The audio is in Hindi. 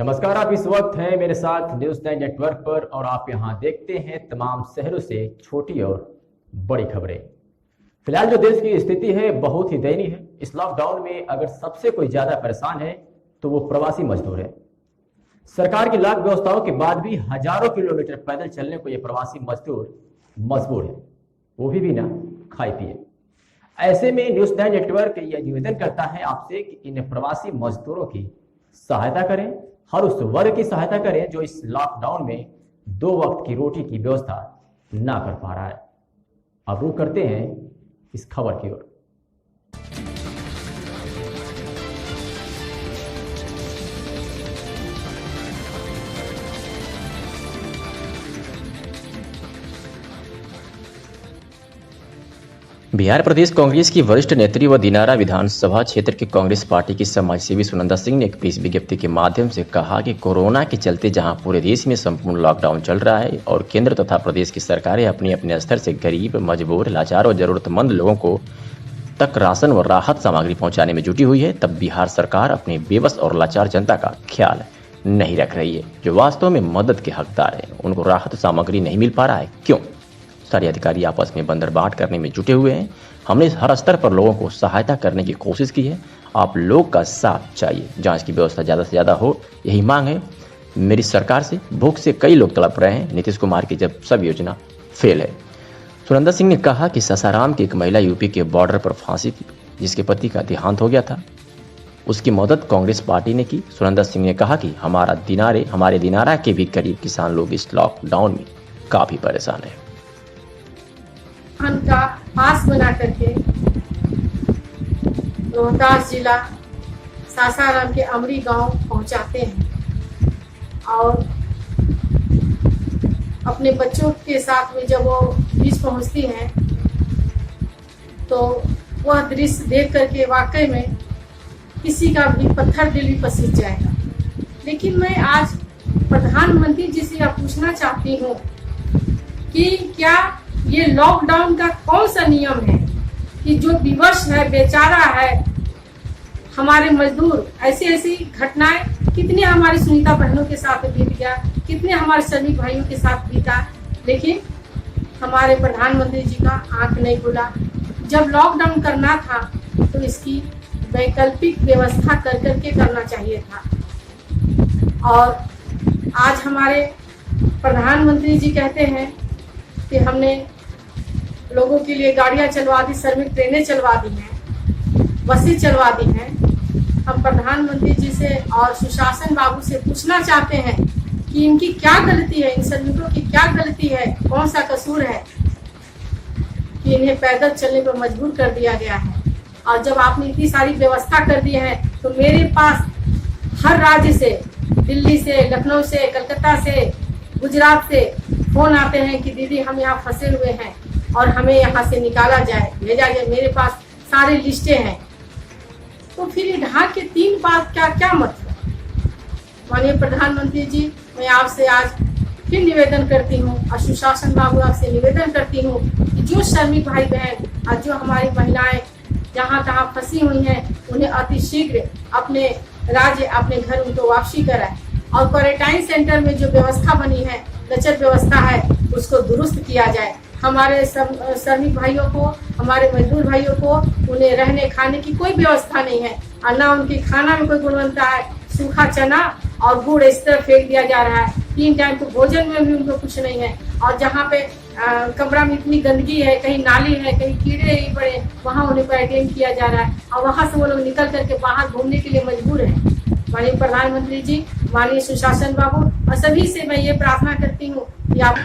नमस्कार, आप इस वक्त हैं मेरे साथ न्यूज़ 9 नेटवर्क पर और आप यहां देखते हैं तमाम शहरों से छोटी और बड़ी खबरें। फिलहाल जो देश की स्थिति है बहुत ही दयनीय है। इस लॉकडाउन में अगर सबसे कोई ज्यादा परेशान है तो वो प्रवासी मजदूर है। सरकार की लाख व्यवस्थाओं के बाद भी हजारों किलोमीटर पैदल चलने को ये प्रवासी मजदूर मजबूर है, वो भी बिना खाए पिए। ऐसे में न्यूज़ 9 नेटवर्क यह निवेदन करता है आपसे कि इन प्रवासी मजदूरों की सहायता करें, हर उस वर्ग की सहायता करें जो इस लॉकडाउन में 2 वक्त की रोटी की व्यवस्था ना कर पा रहा है। अब रुक करते हैं इस खबर की ओर। बिहार प्रदेश कांग्रेस की वरिष्ठ नेत्री व दिनारा विधानसभा क्षेत्र के कांग्रेस पार्टी की समाजसेवी सुनंदा सिंह ने एक प्रेस विज्ञप्ति के माध्यम से कहा कि कोरोना के चलते जहां पूरे देश में संपूर्ण लॉकडाउन चल रहा है और केंद्र तथा प्रदेश की सरकारें अपने अपने स्तर से गरीब, मजबूर, लाचार और जरूरतमंद लोगों को तक राशन व राहत सामग्री पहुंचाने में जुटी हुई है, तब बिहार सरकार अपने बेबस और लाचार जनता का ख्याल नहीं रख रही है। जो वास्तव में मदद के हकदार है उनको राहत सामग्री नहीं मिल पा रहा है। क्यों? सारे अधिकारी आपस में बंदरबाट करने में जुटे हुए हैं। हमने हर स्तर पर लोगों को सहायता करने की कोशिश की है। आप लोग का साथ चाहिए। जांच की व्यवस्था ज़्यादा से ज़्यादा हो, यही मांग है मेरी सरकार से। भूख से कई लोग तड़प रहे हैं नीतीश कुमार की जब सब योजना फेल है। सुनंदा सिंह ने कहा कि सासाराम की एक महिला यूपी के बॉर्डर पर फांसी थी, जिसके पति का देहांत हो गया था। उसकी मदद कांग्रेस पार्टी ने की। सुनंदा सिंह ने कहा कि हमारे दिनारा के भी करीब किसान लोग इस लॉकडाउन में काफ़ी परेशान हैं। का पास बना करके रोहतास जिला सासाराम के अमरी गांव पहुंचाते हैं और अपने बच्चों के साथ में जब वो बीच पहुंचती हैं तो वह दृश्य देख करके वाकई में किसी का भी पत्थर दिल भी पसीज जाएगा। लेकिन मैं आज प्रधानमंत्री जी से यह पूछना चाहती हूँ कि क्या ये लॉकडाउन का कौन सा नियम है कि जो विवश है, बेचारा है, हमारे मजदूर, ऐसी घटनाएं कितनी हमारी सुनीता बहनों के साथ बीत गया, कितने हमारे श्रमिक भाइयों के साथ बीता, लेकिन हमारे प्रधानमंत्री जी का आंख नहीं खुला। जब लॉकडाउन करना था तो इसकी वैकल्पिक व्यवस्था कर करके करना चाहिए था। और आज हमारे प्रधानमंत्री जी कहते हैं कि हमने लोगों के लिए गाड़ियां चलवा दी, श्रमिक ट्रेनें चलवा दी हैं, बसें चलवा दी हैं। हम प्रधानमंत्री जी से और सुशासन बाबू से पूछना चाहते हैं कि इनकी क्या गलती है, इन श्रमिकों की क्या गलती है, कौन सा कसूर है कि इन्हें पैदल चलने पर मजबूर कर दिया गया है। और जब आपने इतनी सारी व्यवस्था कर दी है तो मेरे पास हर राज्य से, दिल्ली से, लखनऊ से, कलकत्ता से, गुजरात से फोन आते हैं कि दीदी हम यहाँ फंसे हुए हैं और हमें यहाँ से निकाला जाए, भेजा जाए। मेरे पास सारी लिस्टें हैं। तो फिर ये ढाक के 3 बात क्या मतलब? माननीय प्रधानमंत्री जी, मैं आपसे आज फिर निवेदन करती हूँ और सुशासन बाबू आपसे निवेदन करती हूँ कि जो श्रमिक भाई बहन और जो हमारी महिलाएं जहाँ तहाँ फंसी हुई हैं उन्हें अतिशीघ्र अपने राज्य, अपने घर उनको वापसी कराए और क्वारंटाइन सेंटर में जो व्यवस्था बनी है, लचर व्यवस्था है, उसको दुरुस्त किया जाए। हमारे श्रमिक भाइयों को, हमारे मजदूर भाइयों को उन्हें रहने खाने की कोई व्यवस्था नहीं है और ना उनके खाना में कोई गुणवत्ता है। सूखा चना और गुड़ इस तरह फेंक दिया जा रहा है। 3 टाइम को भोजन में भी उनको कुछ नहीं है। और जहाँ पे कमरा में इतनी गंदगी है, कहीं नाली है, कहीं कीड़े ही पड़े, वहाँ उन्हें क्वारंटाइन किया जा रहा है और वहाँ से वो लोग निकल करके बाहर घूमने के लिए मजबूर है। माननीय प्रधानमंत्री जी, माननीय सुशासन बाबू और सभी से मैं ये प्रार्थना करती हूँ कि आप